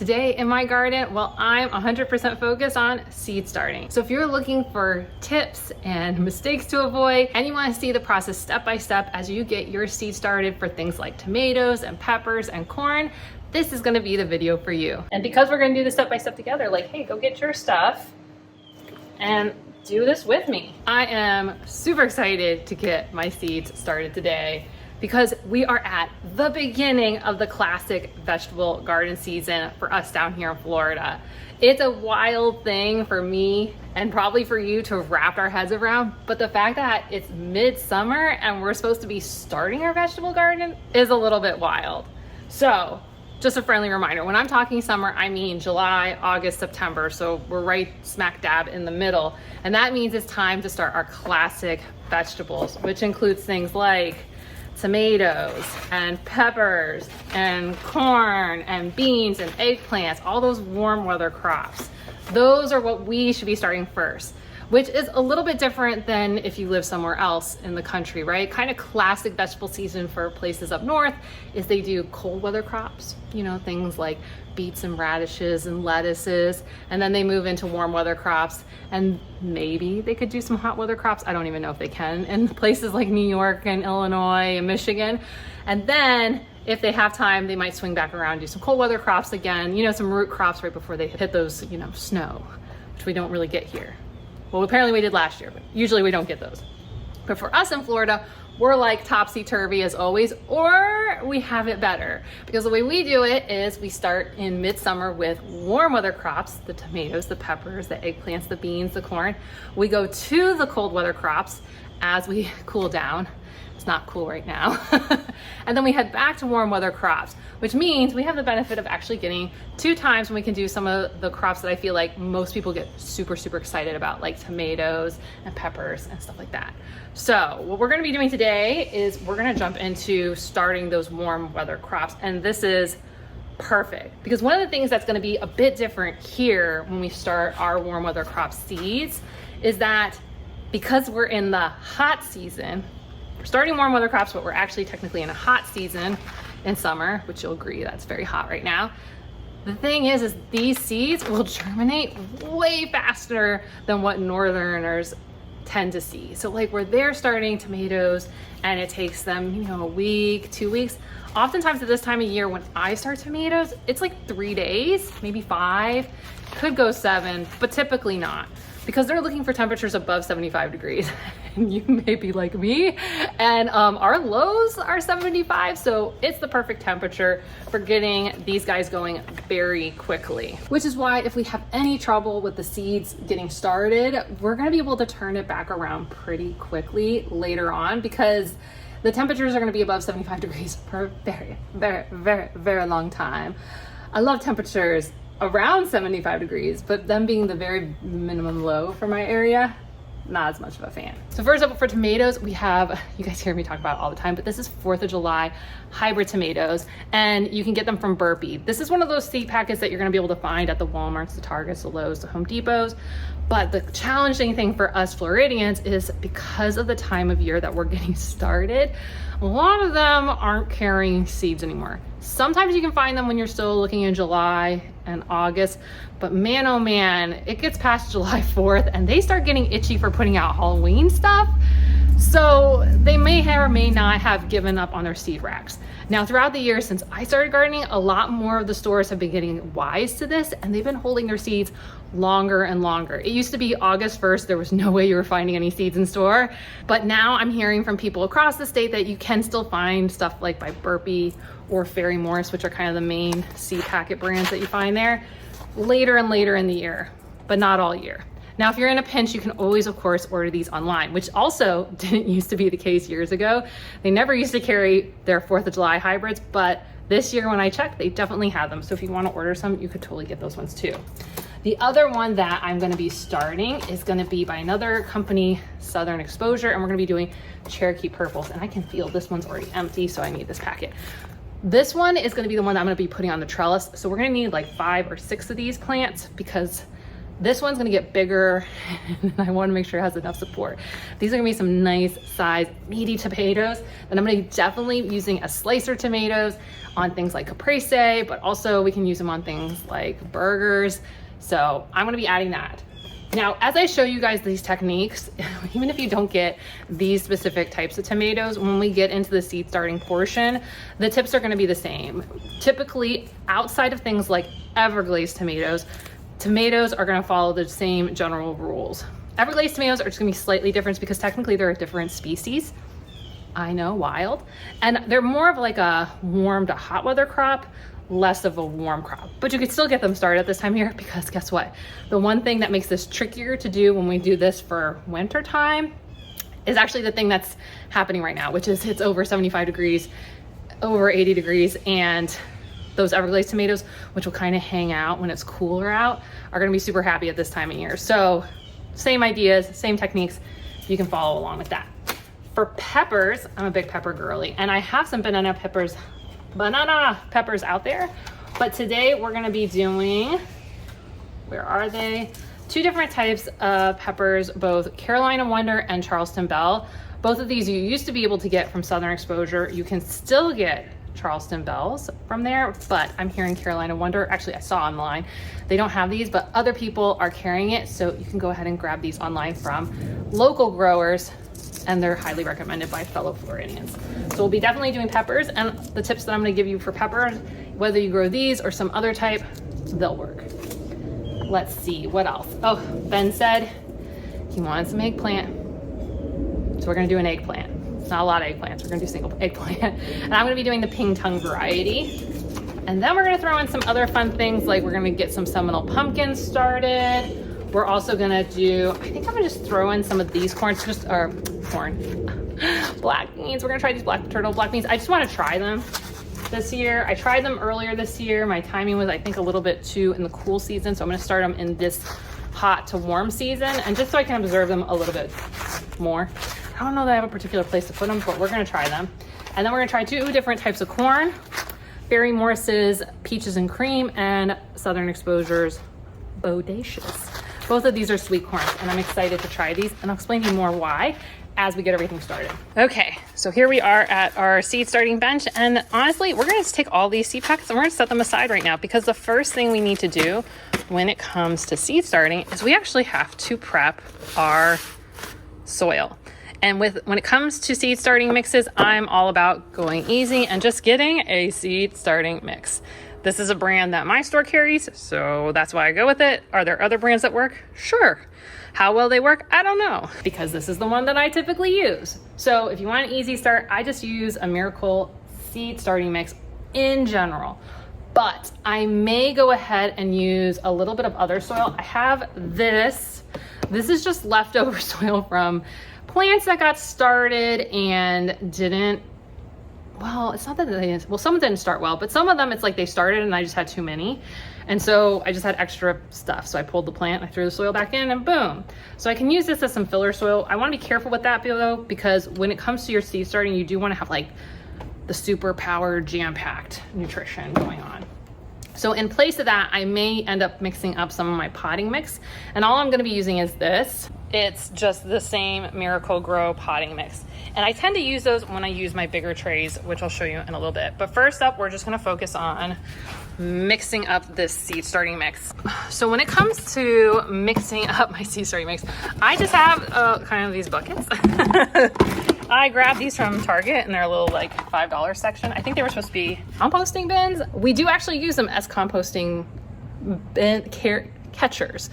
Today in my garden, well, I'm 100% focused on seed starting. So if you're looking for tips and mistakes to avoid, and you want to see the process step by step as you get your seed started for things like tomatoes and peppers and corn, this is going to be the video for you. And because we're going to do this step by step together, like, hey, go get your stuff and do this with me. I am super excited to get my seeds started today, because we are at the beginning of the classic vegetable garden season for us down here in Florida. It's a wild thing for me and probably for you to wrap our heads around, but the fact that it's midsummer and we're supposed to be starting our vegetable garden is a little bit wild. So just a friendly reminder, when I'm talking summer, I mean July, August, September. So we're right smack dab in the middle. And that means it's time to start our classic vegetables, which includes things like tomatoes and peppers and corn and beans and eggplants, all those warm weather crops. Those are what we should be starting first, which is a little bit different than if you live somewhere else in the country, right? Kind of classic vegetable season for places up north is they do cold weather crops, you know, things like beets and radishes and lettuces, and then they move into warm weather crops, and maybe they could do some hot weather crops. I don't even know if they can in places like New York and Illinois and Michigan. And then if they have time, they might swing back around and do some cold weather crops again, you know, some root crops right before they hit those, you know, snow, which we don't really get here. Well, apparently we did last year, but usually we don't get those. But for us in Florida, we're like topsy-turvy as always, or we have it better. Because the way we do it is we start in midsummer with warm weather crops, the tomatoes, the peppers, the eggplants, the beans, the corn. We go to the cold weather crops as we cool down. It's not cool right now. And then we head back to warm weather crops, which means we have the benefit of actually getting 2 times when we can do some of the crops that I feel like most people get super, super excited about, like tomatoes and peppers and stuff like that. So what we're gonna be doing today is we're gonna jump into starting those warm weather crops. And this is perfect, because one of the things that's gonna be a bit different here when we start our warm weather crop seeds is that because we're in the hot season, we're starting warm weather crops, but we're actually technically in a hot season in summer, which you'll agree that's very hot right now. The thing is these seeds will germinate way faster than what northerners tend to see. So like where they're starting tomatoes and it takes them, you know, a week, 2 weeks. Oftentimes at this time of year when I start tomatoes, it's like 3 days, maybe 5, could go 7, but typically not, because they're looking for temperatures above 75 degrees. And you may be like me, and our lows are 75, so it's the perfect temperature for getting these guys going very quickly. Which is why if we have any trouble with the seeds getting started, we're gonna be able to turn it back around pretty quickly later on, because the temperatures are gonna be above 75 degrees for a very, very, very, very long time. I love temperatures around 75 degrees, but them being the very minimum low for my area, not as much of a fan. So first up for tomatoes, we have, you guys hear me talk about it all the time, but this is 4th of July hybrid tomatoes, and you can get them from Burpee. This is one of those seed packets that you're gonna be able to find at the Walmarts, the Targets, the Lowe's, the Home Depots. But the challenging thing for us Floridians is because of the time of year that we're getting started, a lot of them aren't carrying seeds anymore. Sometimes you can find them when you're still looking in July and August, but man, oh man, it gets past July 4th and they start getting itchy for putting out Halloween stuff. So they may have or may not have given up on their seed racks. Now, throughout the year since I started gardening, a lot more of the stores have been getting wise to this, and they've been holding their seeds longer and longer. It used to be August 1st, there was no way you were finding any seeds in store. But now I'm hearing from people across the state that you can still find stuff like by Burpee or Fairy Morris, which are kind of the main seed packet brands that you find there, later and later in the year, but not all year. Now, if you're in a pinch, you can always, of course, order these online, which also didn't used to be the case years ago. They never used to carry their 4th of July hybrids, but this year when I checked, they definitely have them. So if you want to order some, you could totally get those ones too. The other one that I'm going to be starting is going to be by another company, Southern Exposure, and we're going to be doing Cherokee Purples. And I can feel this one's already empty, so I need this packet. This one is going to be the one that I'm going to be putting on the trellis. So we're going to need like 5 or 6 of these plants, because This one's gonna get bigger and I wanna make sure it has enough support. These are gonna be some nice size, meaty tomatoes, and I'm gonna be definitely using as slicer tomatoes on things like caprese, but also we can use them on things like burgers. So I'm gonna be adding that. Now, as I show you guys these techniques, even if you don't get these specific types of tomatoes, when we get into the seed starting portion, the tips are gonna be the same. Typically, outside of things like Everglazed tomatoes are gonna follow the same general rules. Everglazed tomatoes are just gonna be slightly different because technically they're a different species. I know, wild. And they're more of like a warm to hot weather crop, less of a warm crop. But you could still get them started at this time of year because guess what? The one thing that makes this trickier to do when we do this for winter time is actually the thing that's happening right now, which is it's over 75 degrees, over 80 degrees, and those Everglazed tomatoes, which will kind of hang out when it's cooler out, are gonna be super happy at this time of year. So same ideas, same techniques, you can follow along with that. For peppers, I'm a big pepper girly, and I have some banana peppers out there, but today we're gonna be doing, where are they? 2 different types of peppers, both Carolina Wonder and Charleston Belle. Both of these you used to be able to get from Southern Exposure. You can still get Charleston Belles from there, but I'm hearing Carolina Wonder. Actually, I saw online they don't have these, but other people are carrying it, so you can go ahead and grab these online from local growers, and they're highly recommended by fellow Floridians. So we'll be definitely doing peppers, and the tips that I'm going to give you for peppers, whether you grow these or some other type, they'll work. Let's see what else. Oh, Ben said he wanted some eggplant, so we're going to do an eggplant. Not a lot of eggplants, we're gonna do single eggplant. And I'm gonna be doing the ping tongue variety. And then we're gonna throw in some other fun things, like we're gonna get some Seminole pumpkins started. We're also gonna do, I think I'm gonna just throw in some of these corns, black beans. We're gonna try these black beans. I just wanna try them this year. I tried them earlier this year. My timing was, I think, a little bit too in the cool season. So I'm gonna start them in this hot to warm season, and just so I can observe them a little bit more. I don't know that I have a particular place to put them, but we're gonna try them. And then we're gonna try 2 different types of corn, Barry Morris's Peaches and Cream and Southern Exposure's Bodacious. Both of these are sweet corns, and I'm excited to try these, and I'll explain to you more why as we get everything started. Okay, so here we are at our seed starting bench, and honestly, we're gonna just take all these seed packets and we're gonna set them aside right now, because the first thing we need to do when it comes to seed starting is we actually have to prep our soil. And when it comes to seed starting mixes, I'm all about going easy and just getting a seed starting mix. This is a brand that my store carries, so that's why I go with it. Are there other brands that work? Sure. How well they work? I don't know, because this is the one that I typically use. So if you want an easy start, I just use a Miracle seed starting mix in general. But I may go ahead and use a little bit of other soil. I have this. This is just leftover soil from plants that got started and didn't, well, it's not that they, well, some didn't start well, but some of them it's like they started and I just had too many. And so I just had extra stuff. So I pulled the plant, I threw the soil back in, and boom. So I can use this as some filler soil. I wanna be careful with that though, because when it comes to your seed starting, you do wanna have like the super powered, jam-packed nutrition going on. So in place of that, I may end up mixing up some of my potting mix, and all I'm gonna be using is this. It's just the same Miracle Grow potting mix. And I tend to use those when I use my bigger trays, which I'll show you in a little bit. But first up, we're just gonna focus on mixing up this seed starting mix. So when it comes to mixing up my seed starting mix, I just have kind of these buckets. I grabbed these from Target in their little like $5 section. I think they were supposed to be composting bins. We do actually use them as composting catchers.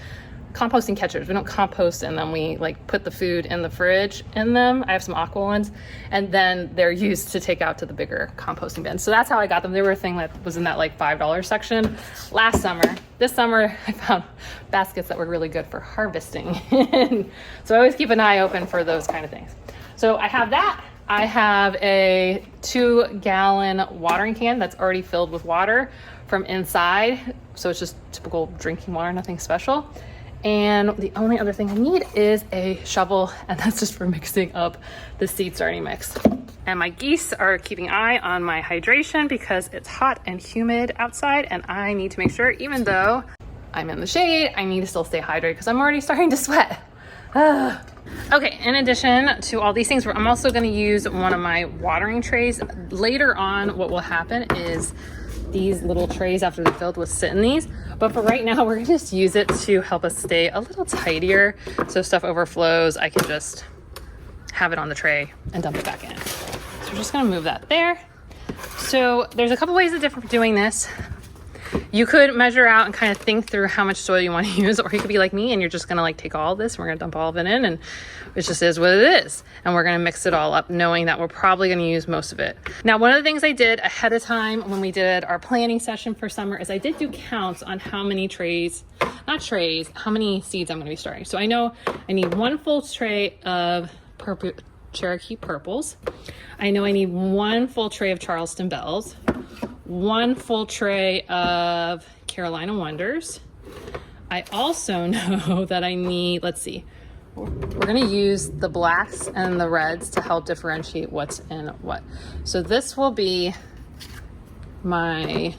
Composting catchers. We don't compost in them. We like put the food in the fridge in them. I have some aqua ones, and then they're used to take out to the bigger composting bins. So that's how I got them. They were a thing that was in that like $5 section last summer. This summer I found baskets that were really good for harvesting. So I always keep an eye open for those kind of things. So I have that. I have a 2-gallon watering can that's already filled with water from inside. So it's just typical drinking water, nothing special. And the only other thing I need is a shovel, and that's just for mixing up the seed starting mix. And my geese are keeping an eye on my hydration because it's hot and humid outside, and I need to make sure, even though I'm in the shade, I need to still stay hydrated because I'm already starting to sweat. Okay, in addition to all these things, I'm also going to use one of my watering trays. Later on, what will happen is these little trays, after they're filled, will sit in these. But for right now, we're going to just use it to help us stay a little tidier. So if stuff overflows, I can just have it on the tray and dump it back in. So we're just going to move that there. So there's a couple ways of doing this. You could measure out and kind of think through how much soil you want to use, or you could be like me and you're just going to like take all this and we're going to dump all of it in, and it just is what it is. And we're going to mix it all up knowing that we're probably going to use most of it. Now, one of the things I did ahead of time when we did our planning session for summer is I did do counts on how many how many seeds I'm going to be starting. So I know I need 1 full tray of Cherokee purples. I know I need 1 full tray of Charleston bells, 1 full tray of Carolina Wonders. I also know that I need, let's see, we're going to use the blacks and the reds to help differentiate what's in what. So this will be my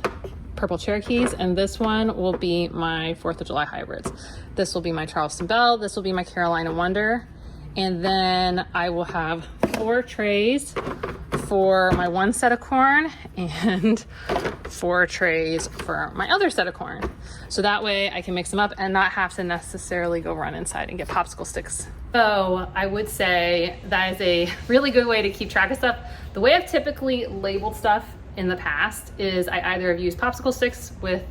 purple Cherokees, and this one will be my 4th of July hybrids. This will be my Charleston Belle. This will be my Carolina Wonder. And then I will have 4 trays for my 1 set of corn and 4 trays for my other set of corn. So that way I can mix them up and not have to necessarily go run inside and get popsicle sticks. So I would say that is a really good way to keep track of stuff. The way I've typically labeled stuff in the past is I either have used popsicle sticks with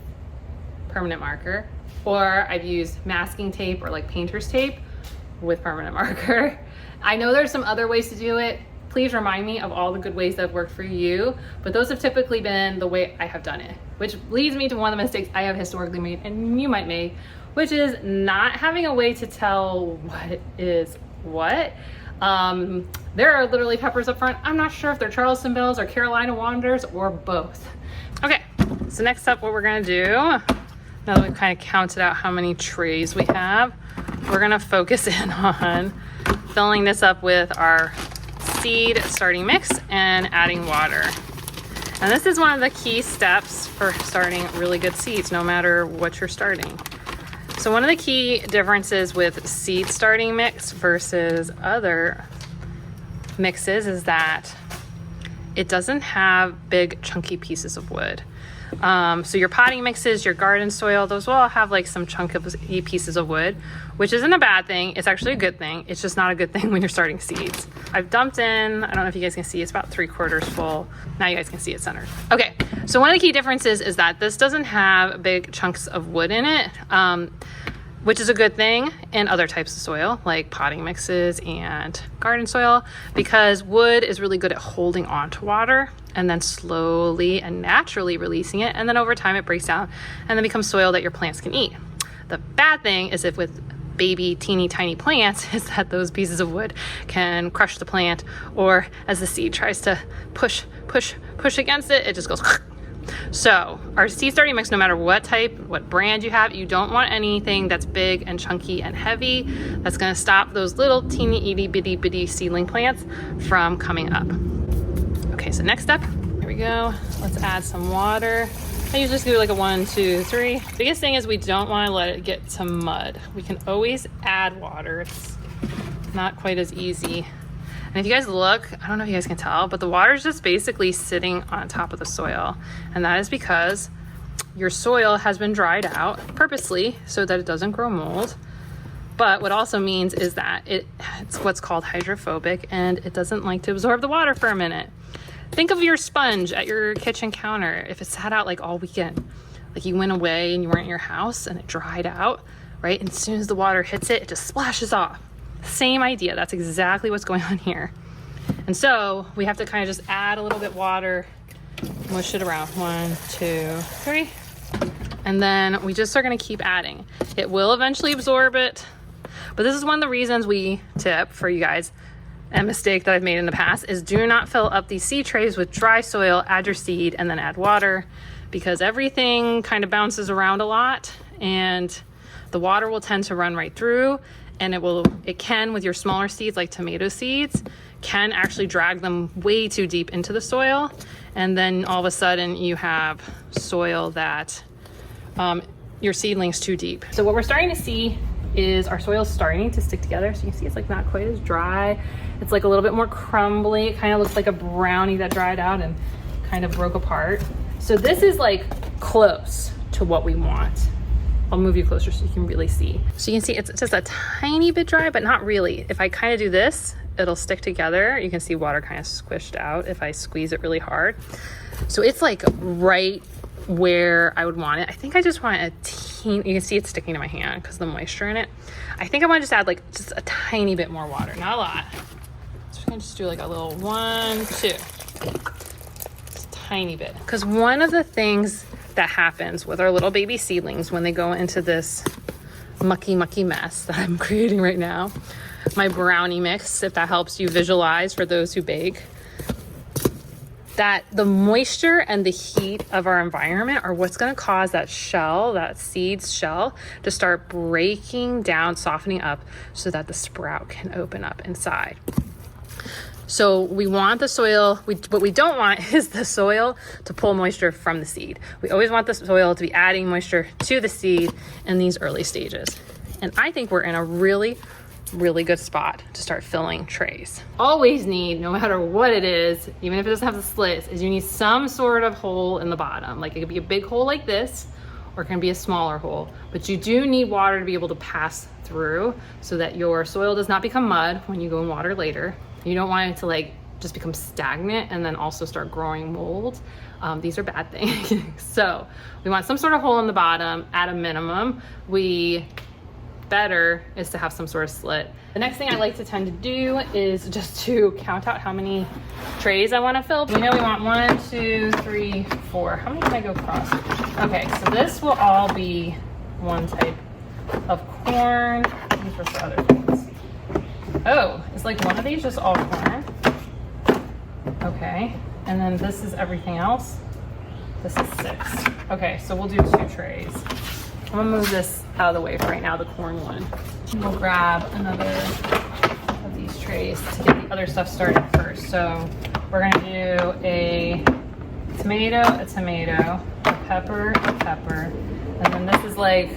permanent marker, or I've used masking tape or like painter's tape with permanent marker. I know there's some other ways to do it. Please remind me of all the good ways that have worked for you, but those have typically been the way I have done it, which leads me to one of the mistakes I have historically made and you might make, which is not having a way to tell what is what. There are literally peppers up front. I'm not sure if they're Charleston Bells or Carolina Wonders or both. Okay, so next up, what we're gonna do, now that we've kind of counted out how many trays we have, we're gonna focus in on filling this up with our seed starting mix and adding water. And this is one of the key steps for starting really good seeds, no matter what you're starting. So one of the key differences with seed starting mix versus other mixes is that it doesn't have big chunky pieces of wood. So your potting mixes, your garden soil, those will all have like some chunky pieces of wood, which isn't a bad thing. It's actually a good thing. It's just not a good thing when you're starting seeds. I've dumped in, I don't know if you guys can see, it's about 3/4 full. Now you guys can see it centered. Okay, so one of the key differences is that this doesn't have big chunks of wood in it, which is a good thing in other types of soil, like potting mixes and garden soil, because wood is really good at holding on to water and then slowly and naturally releasing it. And then over time it breaks down and then becomes soil that your plants can eat. The bad thing is if with baby teeny tiny plants is that those pieces of wood can crush the plant, or as the seed tries to push against it, it just goes. So our seed starting mix, no matter what type, what brand you have, you don't want anything that's big and chunky and heavy. That's going to stop those little teeny itty bitty seedling plants from coming up. Okay, so next step, here we go. Let's add some water. I usually just do like a 1, 2, 3. Biggest thing is we don't want to let it get to mud. We can always add water. It's not quite as easy. And if you guys look, I don't know if you guys can tell, but the water is just basically sitting on top of the soil. And that is because your soil has been dried out purposely so that it doesn't grow mold. But what also means is that it's what's called hydrophobic, and it doesn't like to absorb the water for a minute. Think of your sponge at your kitchen counter. If it sat out like all weekend, like you went away and you weren't in your house and it dried out, right? And as soon as the water hits it, it just splashes off. Same idea. That's exactly what's going on here. And so we have to kind of just add a little bit water, mush it around. 1, 2, 3. And then we just are going to keep adding. It will eventually absorb it. But this is one of the reasons we tip for you guys, a mistake that I've made in the past, is do not fill up these seed trays with dry soil, add your seed, and then add water, because everything kind of bounces around a lot and the water will tend to run right through. And it can, with your smaller seeds like tomato seeds, can actually drag them way too deep into the soil. And then all of a sudden you have soil that your seedlings too deep. So what we're starting to see is our soil starting to stick together. So you can see it's like not quite as dry. It's like a little bit more crumbly. It kind of looks like a brownie that dried out and kind of broke apart. So this is like close to what we want. I'll move you closer so you can really see. So you can see it's just a tiny bit dry, but not really. If I kind of do this, it'll stick together. You can see water kind of squished out if I squeeze it really hard. So it's like right where I would want it. I think I just want a teeny, you can see it's sticking to my hand because of the moisture in it. I think I want to just add like just a tiny bit more water, not a lot. So I'm gonna just do like a little 1, 2. Just a tiny bit. Because one of the things that happens with our little baby seedlings when they go into this mucky mess that I'm creating right now, my brownie mix, if that helps you visualize for those who bake, that the moisture and the heat of our environment are what's going to cause that shell, that seed's shell, to start breaking down, softening up so that the sprout can open up inside. So we want the soil, what we don't want is the soil to pull moisture from the seed. We always want the soil to be adding moisture to the seed in these early stages. And I think we're in a really good spot to start filling trays. Always need, no matter what it is, even if it doesn't have the slits, is you need some sort of hole in the bottom. Like it could be a big hole like this, or it can be a smaller hole. But you do need water to be able to pass through so that your soil does not become mud when you go and water later. You don't want it to like just become stagnant and then also start growing mold. These are bad things. So we want some sort of hole in the bottom at a minimum. Better is to have some sort of slit. The next thing I like to tend to do is just to count out how many trays I want to fill. We know we want 1, 2, 3, 4. How many can I go across? Okay, so this will all be one type of corn. These were for other things. Oh, is like one of these just all corn? Okay, and then this is everything else. This is 6. Okay, so we'll do 2 trays. I'm gonna move this out of the way for right now, the corn one. We'll grab another of these trays to get the other stuff started first. So we're gonna do a tomato, a pepper, and then this is like,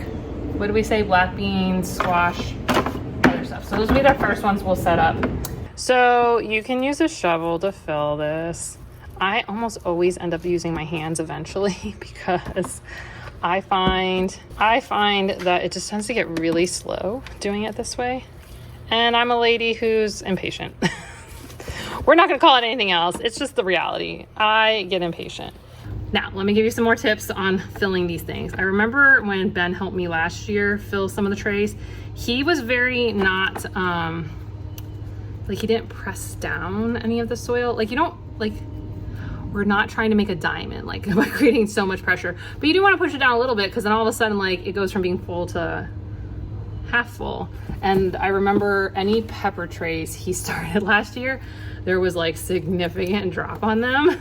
what do we say? Black beans, squash, other stuff. So those will be the first ones we'll set up. So you can use a shovel to fill this. I almost always end up using my hands eventually because I find that it just tends to get really slow doing it this way. And I'm a lady who's impatient. We're not gonna call it anything else. It's just the reality. I get impatient. Now, let me give you some more tips on filling these things. I remember when Ben helped me last year fill some of the trays, he was very not, like he didn't press down any of the soil. Like you don't, like, we're not trying to make a diamond, like by creating so much pressure, but you do want to push it down a little bit because then all of a sudden like it goes from being full to half full. And I remember any pepper trays he started last year, there was like significant drop on them.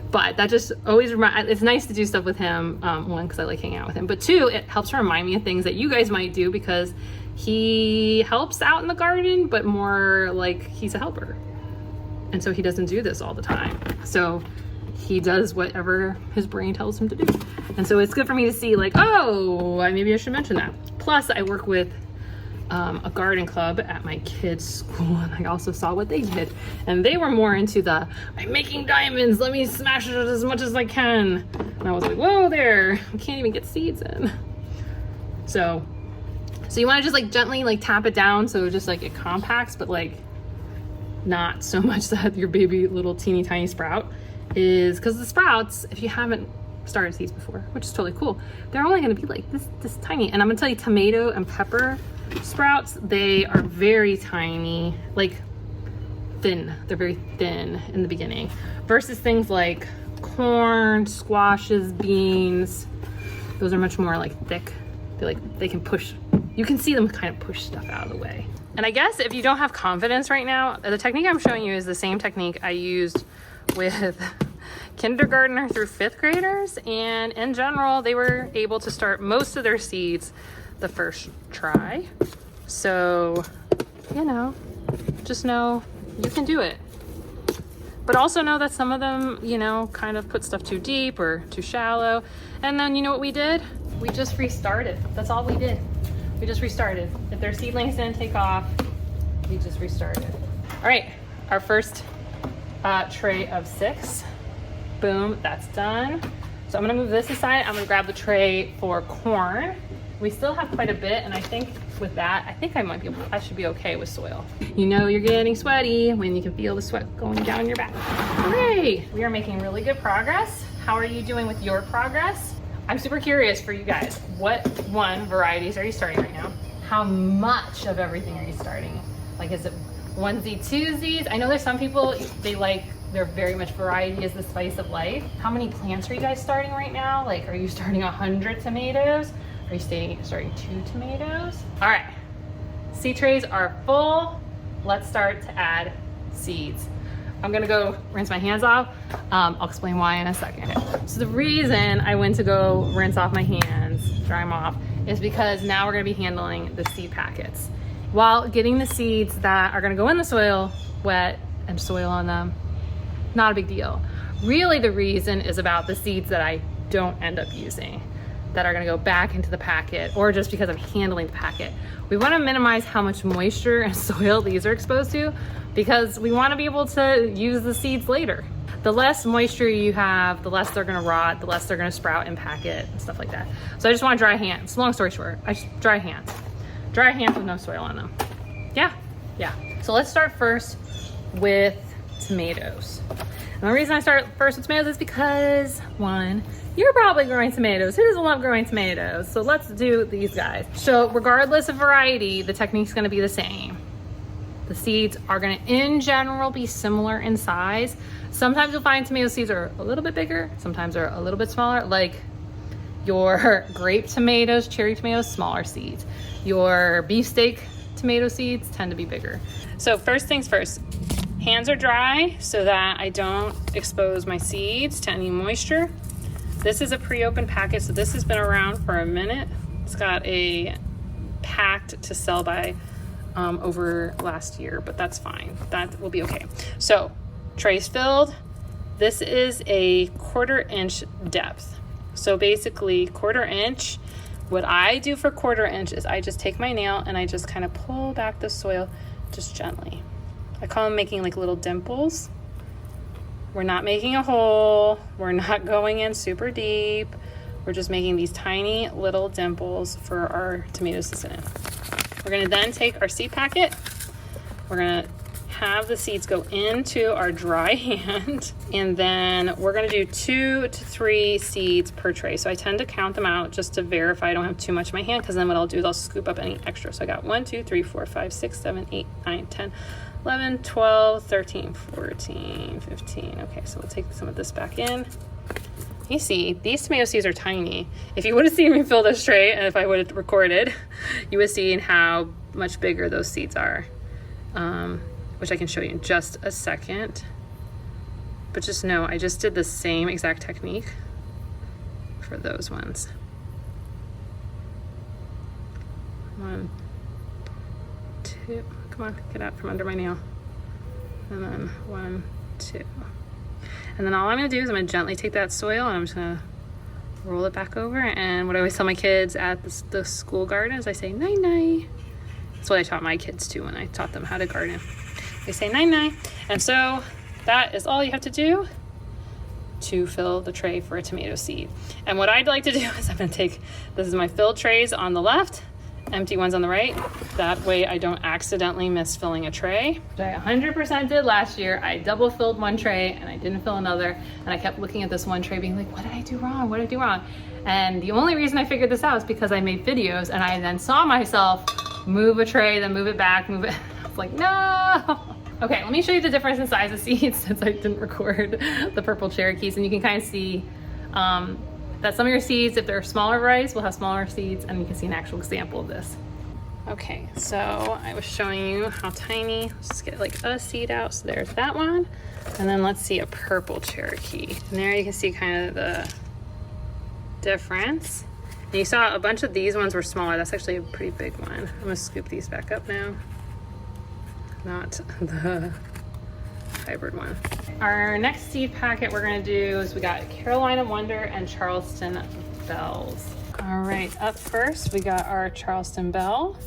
But that just always it's nice to do stuff with him. 1, because I like hanging out with him, but 2, it helps to remind me of things that you guys might do because he helps out in the garden, but more like he's a helper. And so he doesn't do this all the time. So he does whatever his brain tells him to do. And so it's good for me to see like, oh, maybe I should mention that. Plus I work with a garden club at my kids' school, and I also saw what they did. And they were more into the, I'm making diamonds, let me smash it as much as I can. And I was like, whoa there, I can't even get seeds in. So you wanna just like gently like tap it down so just like it compacts, but like not so much that your baby little teeny tiny sprout is, because the sprouts, if you haven't started seeds before, which is totally cool, they're only going to be like this tiny. And I'm gonna tell you, tomato and pepper sprouts, they are very tiny, like thin. They're very thin in the beginning versus things like corn, squashes, beans. Those are much more like thick. They can push, you can see them kind of push stuff out of the way. And I guess if you don't have confidence right now, the technique I'm showing you is the same technique I used with kindergartner through 5th graders. And in general, they were able to start most of their seeds the first try. So, you know, just know you can do it. But also know that some of them, you know, kind of put stuff too deep or too shallow. And then you know what we did? we just restarted. That's all we did. We just restarted. If their seedlings didn't take off, we just restarted. All right, our first tray of 6. Boom, that's done. So I'm gonna move this aside. I'm gonna grab the tray for corn. We still have quite a bit, and I think with that, I think I should be okay with soil. You know you're getting sweaty when you can feel the sweat going down your back. Hooray! We are making really good progress. How are you doing with your progress? I'm super curious for you guys. What varieties are you starting right now? How much of everything are you starting? Like, is it onesie, twosies? I know there's some people, they're very much variety is the spice of life. How many plants are you guys starting right now? Like, are you starting 100 tomatoes? Are you starting 2 tomatoes? All right, seed trays are full. Let's start to add seeds. I'm gonna go rinse my hands off. I'll explain why in a second. So the reason I went to go rinse off my hands, dry them off, is because now we're gonna be handling the seed packets. While getting the seeds that are gonna go in the soil, wet and soil on them, not a big deal. Really the reason is about the seeds that I don't end up using, that are gonna go back into the packet, or just because I'm handling the packet. We wanna minimize how much moisture and soil these are exposed to, because we wanna be able to use the seeds later. The less moisture you have, the less they're gonna rot, the less they're gonna sprout in packet and stuff like that. So I just want dry hands. Long story short, dry hands. Dry hands with no soil on them. Yeah. So let's start first with tomatoes. And the reason I start first with tomatoes is because, one, you're probably growing tomatoes. Who doesn't love growing tomatoes? So let's do these guys. So regardless of variety, the technique's gonna be the same. The seeds are gonna, in general, be similar in size. Sometimes you'll find tomato seeds are a little bit bigger, sometimes they're a little bit smaller, like your grape tomatoes, cherry tomatoes, smaller seeds. Your beefsteak tomato seeds tend to be bigger. So first things first, hands are dry so that I don't expose my seeds to any moisture. This is a pre-opened packet, so this has been around for a minute. It's got a packed to sell by over last year, but that's fine. That will be okay. So trays filled. This is a 1/4 inch depth. So basically 1/4 inch. What I do for 1/4 inch is I just take my nail and I just kind of pull back the soil just gently. I call them making like little dimples. We're not making a hole. We're not going in super deep. We're just making these tiny little dimples for our tomatoes to sit in. We're gonna then take our seed packet. We're gonna have the seeds go into our dry hand, and then we're gonna do 2 to 3 seeds per tray. So I tend to count them out just to verify I don't have too much in my hand, because then what I'll do is I'll scoop up any extra. So I got 1, 2, 3, 4, 5, 6, 7, 8, 9, 10, 11, 12, 13, 14, 15. Okay, so we'll take some of this back in. You see, these tomato seeds are tiny. If you would have seen me fill this tray, and if I would have recorded, you would have seen how much bigger those seeds are, which I can show you in just a second. But just know, I just did the same exact technique for those ones. 1, 2, come on, get out from under my nail. And then 1, 2. And then all I'm gonna do is I'm gonna gently take that soil and I'm just gonna roll it back over. And what I always tell my kids at the school garden is I say, night night. That's what I taught my kids too when I taught them how to garden. They say night night. And so that is all you have to do to fill the tray for a tomato seed. And what I'd like to do is I'm gonna take, this is my filled trays on the left, empty ones on the right. That way I don't accidentally miss filling a tray. Which I 100% did last year. I double filled one tray and I didn't fill another. And I kept looking at this one tray being like, what did I do wrong? What did I do wrong? And the only reason I figured this out is because I made videos and I then saw myself move a tray, then move it back, move it. I was like, no. Okay, let me show you the difference in size of seeds since I didn't record the purple Cherokees. And you can kind of see that some of your seeds, if they're smaller varieties, will have smaller seeds, and you can see an actual example of this. Okay, so I was showing you how tiny. Let's just get like a seed out. So there's that one. And then let's see a purple Cherokee. And there you can see kind of the difference. And you saw a bunch of these ones were smaller. That's actually a pretty big one. I'm gonna scoop these back up now. Not the hybrid one. Our next seed packet we're gonna do is we got Carolina Wonder and Charleston Bells. All right, up first we got our Charleston Bell,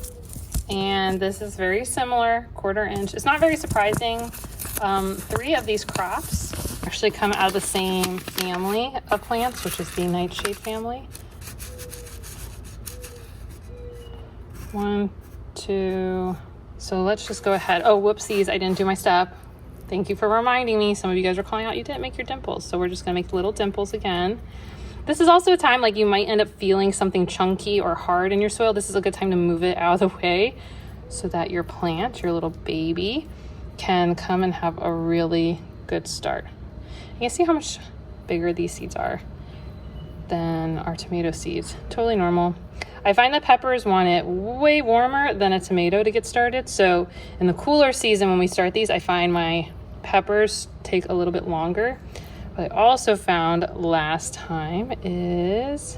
and this is very similar, 1/4 inch. It's not very surprising. 3 of these crops actually come out of the same family of plants, which is the nightshade family. 1, 2. So let's just go ahead. Oh, whoopsies, I didn't do my step. Thank you for reminding me. Some of you guys are calling out you didn't make your dimples. So we're just gonna make little dimples again. This is also a time like you might end up feeling something chunky or hard in your soil. This is a good time to move it out of the way so that your plant, your little baby, can come and have a really good start. You can see how much bigger these seeds are than our tomato seeds. Totally normal. I find that peppers want it way warmer than a tomato to get started. So in the cooler season when we start these, I find my peppers take a little bit longer. What I also found last time is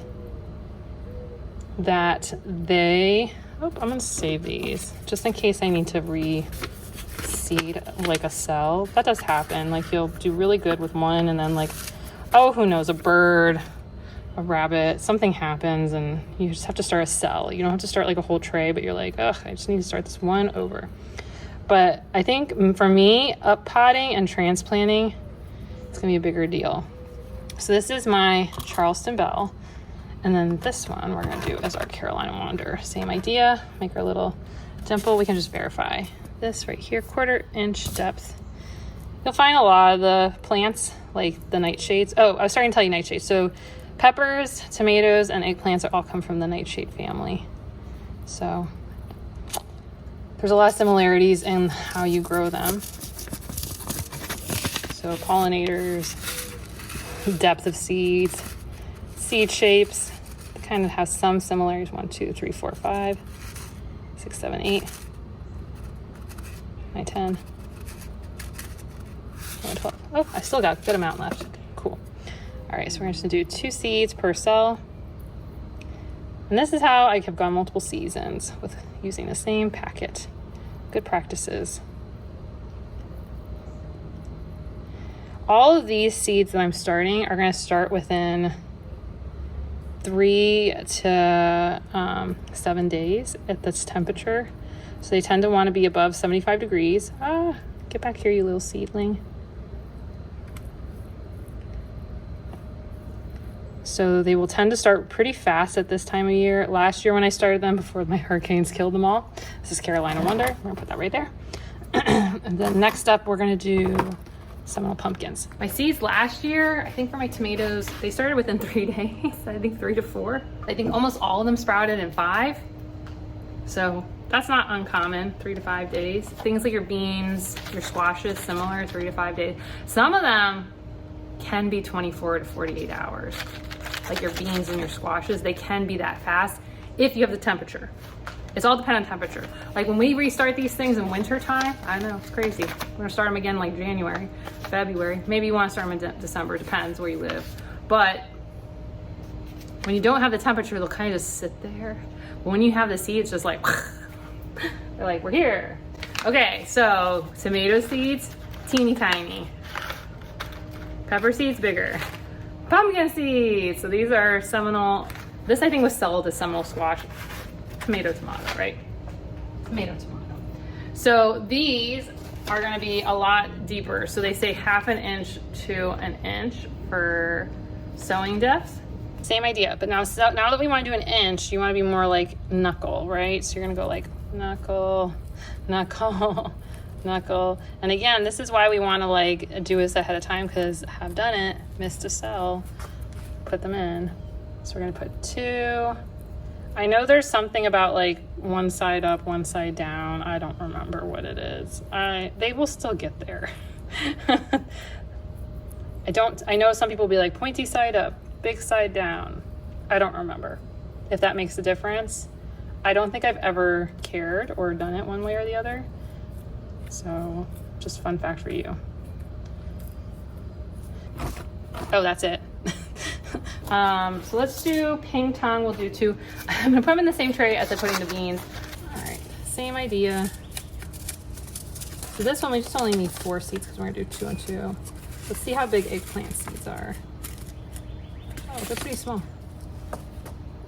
that they, I'm gonna save these just in case I need to reseed like a cell. That does happen. Like you'll do really good with one and then like, oh, who knows, a bird, a rabbit, something happens and you just have to start a cell. You don't have to start like a whole tray, but you're like, ugh, I just need to start this one over. But I think for me, up potting and transplanting, it's gonna be a bigger deal. So this is my Charleston Bell. And then this one we're gonna do as our Carolina Wander. Same idea, make our little dimple. We can just verify this right here, 1/4 inch depth. You'll find a lot of the plants, like the nightshades. Oh, I was starting to tell you nightshades. So peppers, tomatoes, and eggplants all come from the nightshade family. So there's a lot of similarities in how you grow them. So pollinators, depth of seeds, seed shapes, kind of has some similarities. 1, 2, 3, 4, 5, 6, 7, 8, 9, 10, 11, 12. Oh, I still got a good amount left. Cool. All right, so we're just gonna do 2 seeds per cell. And this is how I have gone multiple seasons with using the same packet. Good practices. All of these seeds that I'm starting are gonna start within 3 to 7 days at this temperature. So they tend to wanna be above 75 degrees. Ah, get back here, you little seedling. So they will tend to start pretty fast at this time of year. Last year when I started them, before my hurricanes killed them all, this is Carolina Wonder. We're gonna put that right there. And then next up, we're gonna do Seminole pumpkins. My seeds last year, I think for my tomatoes, they started within 3 days. I think 3 to 4. I think almost all of them sprouted in 5. So that's not uncommon, 3 to 5 days. Things like your beans, your squashes, similar, 3 to 5 days. Some of them can be 24 to 48 hours. Like your beans and your squashes, they can be that fast if you have the temperature. It's all dependent on temperature. Like when we restart these things in winter time, I know, it's crazy. We're gonna start them again like January, February. Maybe you wanna start them in December, depends where you live. But when you don't have the temperature, they'll kind of just sit there. But when you have the seeds, just like, they're like, we're here. Okay, so tomato seeds, teeny tiny. Pepper seeds, bigger. Pumpkin seeds, so these are Seminole. This I think was sold as Seminole squash. Tomato, right? Tomato. So these are gonna be a lot deeper. So they say 1/2 inch to 1 inch for sowing depth. Same idea, but now that we wanna do 1 inch, you wanna be more like knuckle, right? So you're gonna go like knuckle, knuckle, knuckle. And again, this is why we wanna like do this ahead of time, because have done it, missed a cell, put them in. So we're gonna put 2. I know there's something about like one side up, one side down. I don't remember what it is. They will still get there. I know some people will be like pointy side up, big side down. I don't remember if that makes a difference. I don't think I've ever cared or done it one way or the other. So just fun fact for you. Oh, that's it. So let's do ping tong. We'll do 2. I'm gonna put them in the same tray as I put in the beans. All right, same idea. So this one, we just only need 4 seeds because we're gonna do 2 and 2. Let's see how big eggplant seeds are. Oh, they're pretty small.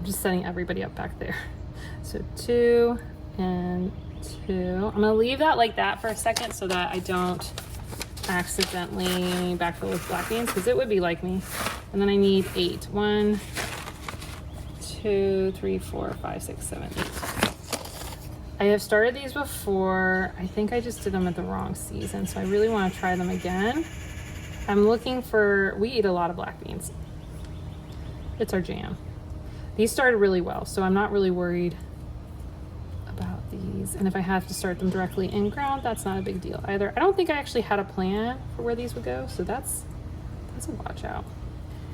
I'm just setting everybody up back there. So 2 and 2. I'm gonna leave that like that for a second so that I don't accidentally backfill with black beans, because it would be like me. And then I need 8. 1, 2, 3, 4, 5, 6, 7, 8. I have started these before. I think I just did them at the wrong season, so I really want to try them again. I'm looking for, we eat a lot of black beans. It's our jam. These started really well, so I'm not really worried about these. And if I have to start them directly in ground, that's not a big deal either. I don't think I actually had a plan for where these would go, so that's a watch out.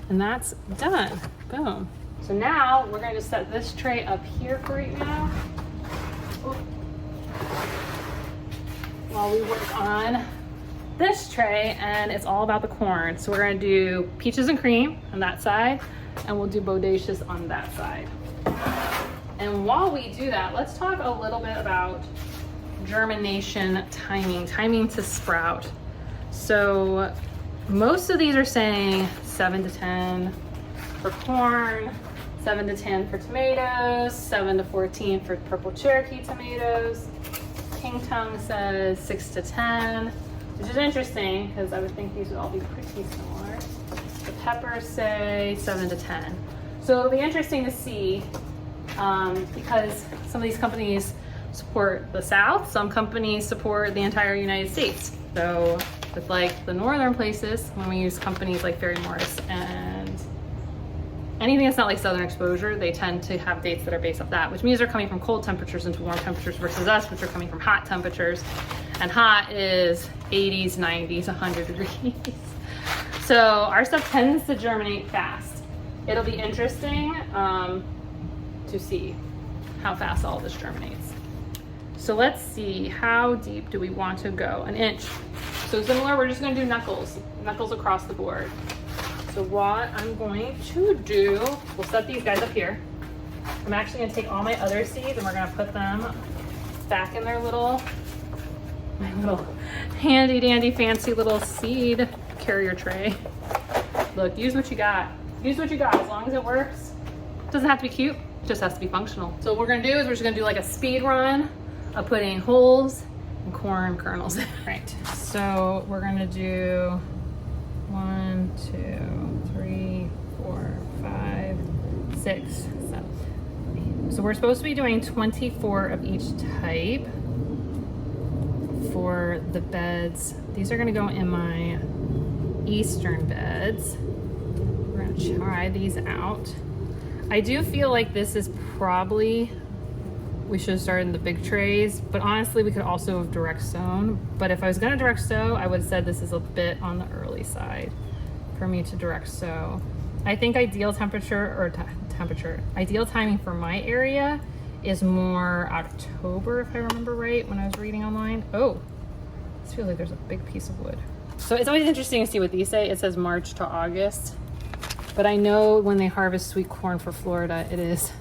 And that's done. Boom. So now we're going to set this tray up here for right now. While we work on this tray, and it's all about the corn. So we're going to do peaches and cream on that side, and we'll do bodacious on that side. And while we do that, let's talk a little bit about germination timing to sprout. So most of these are saying 7 to 10 for corn, 7 to 10 for tomatoes, 7 to 14 for purple Cherokee tomatoes. King Tongue says 6 to 10, which is interesting because I would think these would all be pretty similar. The peppers say 7 to 10. So it'll be interesting to see because some of these companies support the South, some companies support the entire United States. So with like the northern places, when we use companies like Ferry Morris and anything that's not like southern exposure, they tend to have dates that are based off that, which means they're coming from cold temperatures into warm temperatures versus us, which are coming from hot temperatures. And hot is 80s, 90s, 100 degrees. So our stuff tends to germinate fast. It'll be interesting to see how fast all this germinates. So let's see, how deep do we want to go? 1 inch. So similar, we're just gonna do knuckles across the board. So what I'm going to do, we'll set these guys up here. I'm actually gonna take all my other seeds and we're gonna put them back in their my little handy dandy fancy little seed carrier tray. Look, use what you got. Use what you got, as long as it works. It doesn't have to be cute, it just has to be functional. So what we're gonna do is we're just gonna do like a speed run of putting holes and corn kernels in. Right, so we're gonna do 1, 2, 3, 4, 5, 6, 7, 8. So we're supposed to be doing 24 of each type for the beds. These are gonna go in my eastern beds. We're gonna try these out. I do feel like this is probably, we should have started in the big trays, but honestly we could also have direct sown. But if I was gonna direct sow, I would have said this is a bit on the early side for me to direct sow. I think ideal ideal timing for my area is more October, if I remember right, when I was reading online. Oh, this feels like there's a big piece of wood. So it's always interesting to see what these say. It says March to August, but I know when they harvest sweet corn for Florida, it is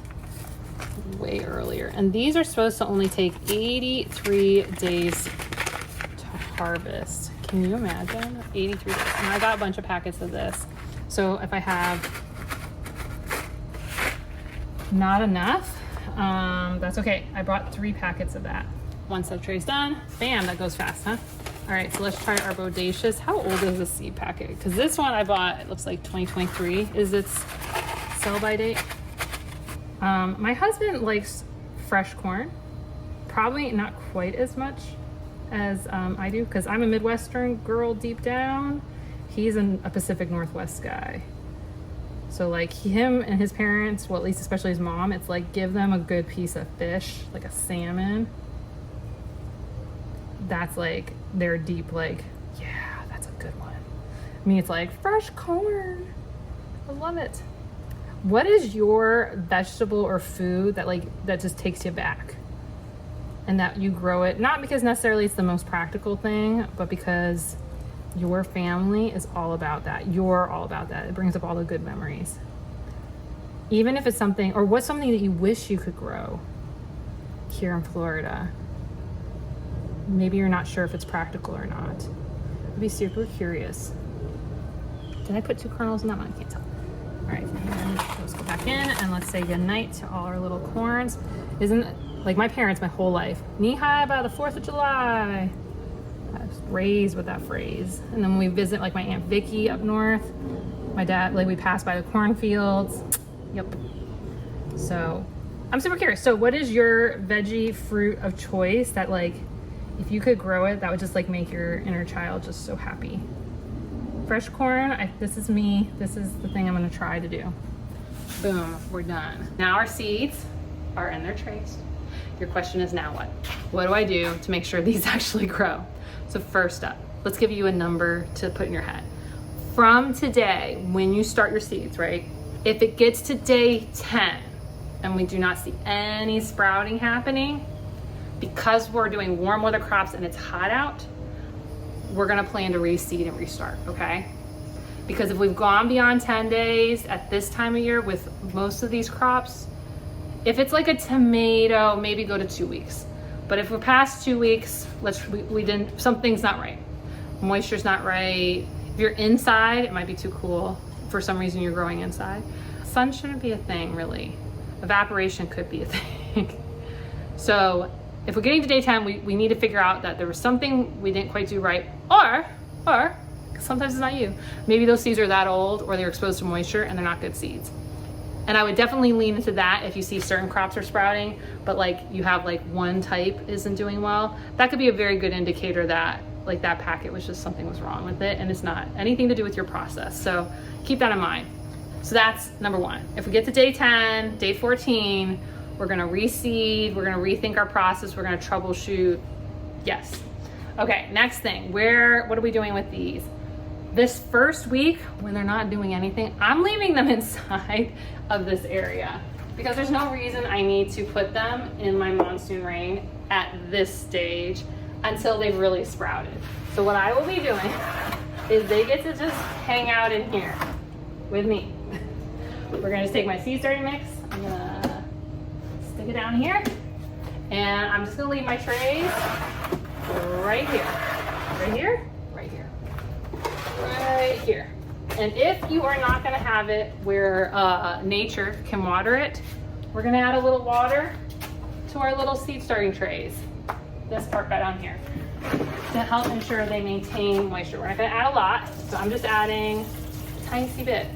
way earlier. And these are supposed to only take 83 days to harvest. Can you imagine? 83 days. And I got a bunch of packets of this. So if I have not enough, that's okay. I brought 3 packets of that. Once that tray's done, bam, that goes fast, huh? All right, so let's try our bodacious. How old is this seed packet? Because this one I bought, it looks like 2023 is its sell by date. My husband likes fresh corn, probably not quite as much as I do, because I'm a Midwestern girl deep down. He's a Pacific Northwest guy. So like him and his parents, well, at least especially his mom, it's like give them a good piece of fish, like a salmon. That's like their deep, like, yeah, that's a good one. I mean, it's like fresh corn. I love it. What is your vegetable or food that just takes you back? And that you grow it, not because necessarily it's the most practical thing, but because your family is all about that. You're all about that. It brings up all the good memories. Even if it's something, or what's something that you wish you could grow here in Florida? Maybe you're not sure if it's practical or not. I'd be super curious. Did I put 2 kernels in that one? I can't tell. All right, let's go back in and let's say goodnight to all our little corns. Isn't like my parents my whole life, knee high by the 4th of July. I was raised with that phrase. And then when we visit like my Aunt Vicky up north, my dad, like we pass by the cornfields. Yep. So I'm super curious. So what is your veggie fruit of choice that like, if you could grow it, that would just like make your inner child just so happy? Fresh corn, this is me. This is the thing I'm gonna try to do. Boom, we're done. Now our seeds are in their trays. Your question is now what? What do I do to make sure these actually grow? So first up, let's give you a number to put in your head. From today, when you start your seeds, right? If it gets to day 10 and we do not see any sprouting happening, because we're doing warm weather crops and it's hot out, we're gonna plan to reseed and restart, okay? Because if we've gone beyond 10 days at this time of year with most of these crops, if it's like a tomato, maybe go to 2 weeks. But if we're past 2 weeks, something's not right. Moisture's not right. If you're inside, it might be too cool. For some reason you're growing inside. Sun shouldn't be a thing, really. Evaporation could be a thing. So if we're getting to day 10, we need to figure out that there was something we didn't quite do right, or sometimes it's not you. Maybe those seeds are that old or they're exposed to moisture and they're not good seeds. And I would definitely lean into that if you see certain crops are sprouting, but like you have like one type isn't doing well. That could be a very good indicator that like that packet was just something was wrong with it and it's not anything to do with your process. So keep that in mind. So that's number one. If we get to day 10, day 14, we're gonna reseed, we're gonna rethink our process, we're gonna troubleshoot. Yes. Okay, next thing, what are we doing with these? This first week, when they're not doing anything, I'm leaving them inside of this area because there's no reason I need to put them in my monsoon rain at this stage until they've really sprouted. So what I will be doing is they get to just hang out in here with me. We're gonna just take my seed starting mix, I'm gonna stick it down here, and I'm just gonna leave my trays right here, right here, right here, right here. And if you are not gonna have it where nature can water it, we're gonna add a little water to our little seed starting trays. This part right on here, to help ensure they maintain moisture. We're not gonna add a lot, so I'm just adding a tiny bit.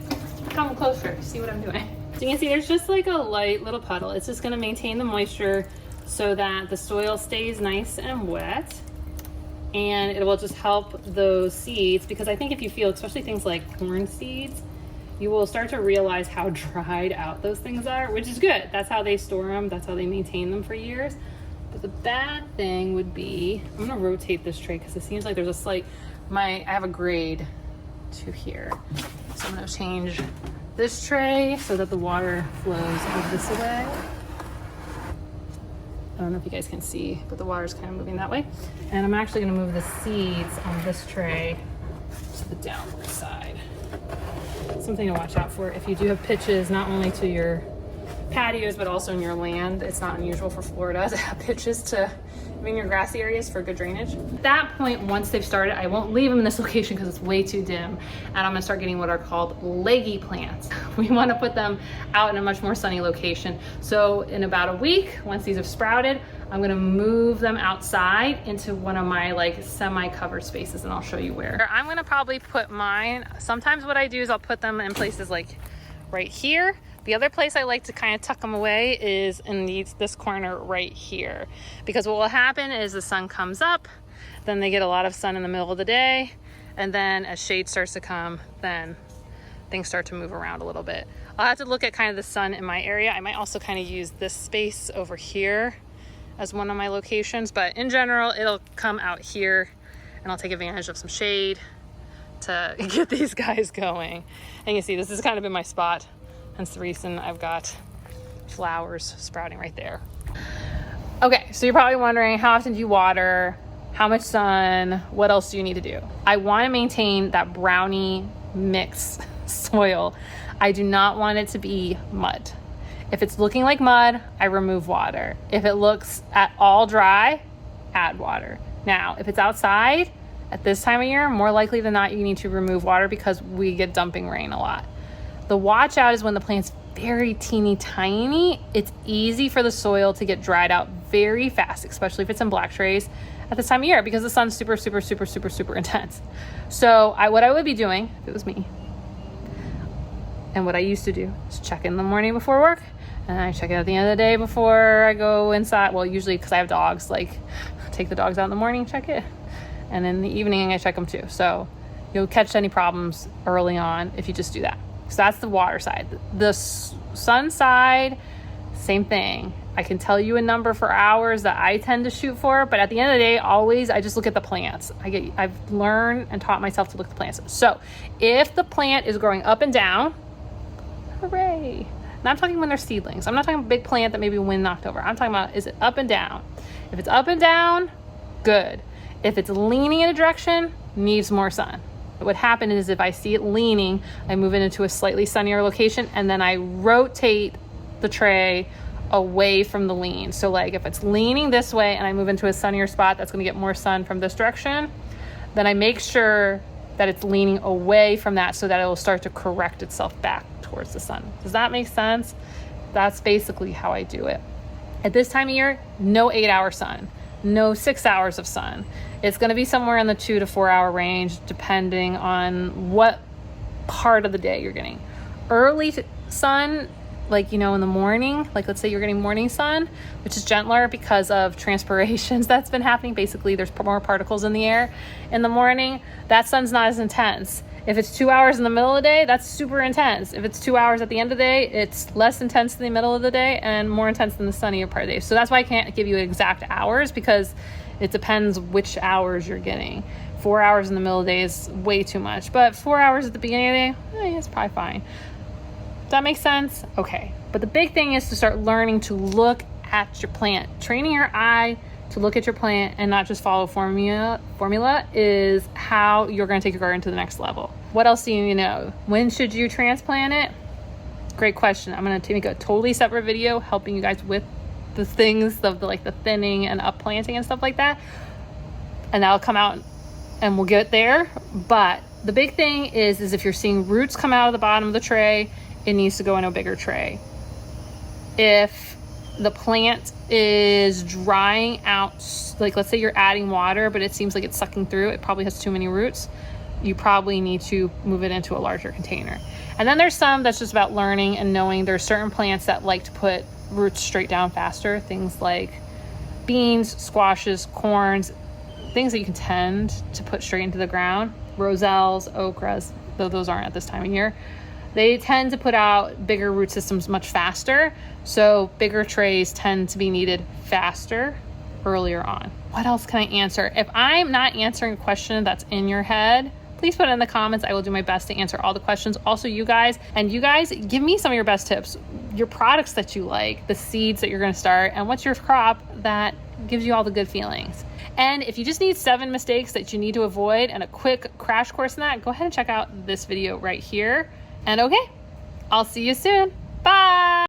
Come closer, see what I'm doing. So you can see there's just like a light little puddle. It's just gonna maintain the moisture so that the soil stays nice and wet. And it will just help those seeds, because I think if you feel, especially things like corn seeds, you will start to realize how dried out those things are, which is good. That's how they store them, that's how they maintain them for years. But the bad thing would be, I'm gonna rotate this tray because it seems like there's a slight, I have a grade to here. So I'm gonna change this tray so that the water flows out this way. I don't know if you guys can see, but the water's kind of moving that way. And I'm actually gonna move the seeds on this tray to the downward side. Something to watch out for if you do have pitches, not only to your patios, but also in your land. It's not unusual for Florida to have pitches in your grassy areas for good drainage. At that point, once they've started, I won't leave them in this location because it's way too dim. And I'm gonna start getting what are called leggy plants. We wanna put them out in a much more sunny location. So in about a week, once these have sprouted, I'm gonna move them outside into one of my like semi-covered spaces, and I'll show you where. I'm gonna probably put mine, sometimes what I do is I'll put them in places like right here. The other place I like to kind of tuck them away is in this corner right here, because what will happen is the sun comes up, then they get a lot of sun in the middle of the day, and then as shade starts to come, then things start to move around a little bit. I'll have to look at kind of the sun in my area. I might also kind of use this space over here as one of my locations, but in general, it'll come out here and I'll take advantage of some shade to get these guys going. And you see, this has kind of been my spot. Hence the reason I've got flowers sprouting right there. Okay, so you're probably wondering, how often do you water? How much sun? What else do you need to do? I want to maintain that brownie mix soil. I do not want it to be mud. If it's looking like mud, I remove water. If it looks at all dry, add water. Now, if it's outside at this time of year, more likely than not, you need to remove water because we get dumping rain a lot. The watch out is when the plant's very teeny tiny. It's easy for the soil to get dried out very fast, especially if it's in black trays at this time of year, because the sun's super intense. So what I would be doing if it was me, and what I used to do, is check in the morning before work, and I check it at the end of the day before I go inside. Well, usually because I have dogs, like take the dogs out in the morning, check it, and in the evening I check them too. So you'll catch any problems early on if you just do that. So that's the water side. The sun side, same thing. I can tell you a number for hours that I tend to shoot for, but at the end of the day, always I just look at the plants. I've learned and taught myself to look at the plants. So if the plant is growing up and down, hooray. Now I'm talking when they're seedlings. I'm not talking a big plant that maybe wind knocked over. I'm talking about, is it up and down? If it's up and down, good. If it's leaning in a direction, needs more sun. What happened is if I see it leaning, I move it into a slightly sunnier location, and then I rotate the tray away from the lean. So like if it's leaning this way and I move into a sunnier spot that's going to get more sun from this direction, then I make sure that it's leaning away from that so that it will start to correct itself back towards the sun. Does that make sense? That's basically how I do it. At this time of year, no 8-hour sun, no 6 hours of sun. It's going to be somewhere in the 2 to 4 hour range, depending on what part of the day you're getting. Early sun, like, in the morning, like let's say you're getting morning sun, which is gentler because of transpirations that's been happening. Basically, there's more particles in the air in the morning. That sun's not as intense. If it's 2 hours in the middle of the day, that's super intense. If it's 2 hours at the end of the day, it's less intense in the middle of the day and more intense than the sunnier part of the day. So that's why I can't give you exact hours, because it depends which hours you're getting. 4 hours in the middle of the day is way too much, but 4 hours at the beginning of the day, it's probably fine. Does that make sense? Okay. But the big thing is to start learning to look at your plant. Training your eye to look at your plant and not just follow formula is how you're going to take your garden to the next level. What else do you need to know? When should you transplant it? Great question. I'm going to make a totally separate video helping you guys with the things of like the thinning and upplanting and stuff like that. And that'll come out and we'll get there. But the big thing is if you're seeing roots come out of the bottom of the tray, it needs to go in a bigger tray. If the plant is drying out, like let's say you're adding water, but it seems like it's sucking through, it probably has too many roots, you probably need to move it into a larger container. And then there's some that's just about learning and knowing. There's certain plants that like to put roots straight down faster, things like beans, squashes, corns, things that you can tend to put straight into the ground. Roselles, okras, though those aren't at this time of year. They tend to put out bigger root systems much faster, so bigger trays tend to be needed faster earlier on. What else can I answer? If I'm not answering a question that's in your head, please put it in the comments. I will do my best to answer all the questions. Also, you guys, give me some of your best tips, your products that you like, the seeds that you're going to start, and what's your crop that gives you all the good feelings. And if you just need 7 mistakes that you need to avoid and a quick crash course in that, go ahead and check out this video right here. And okay, I'll see you soon. Bye.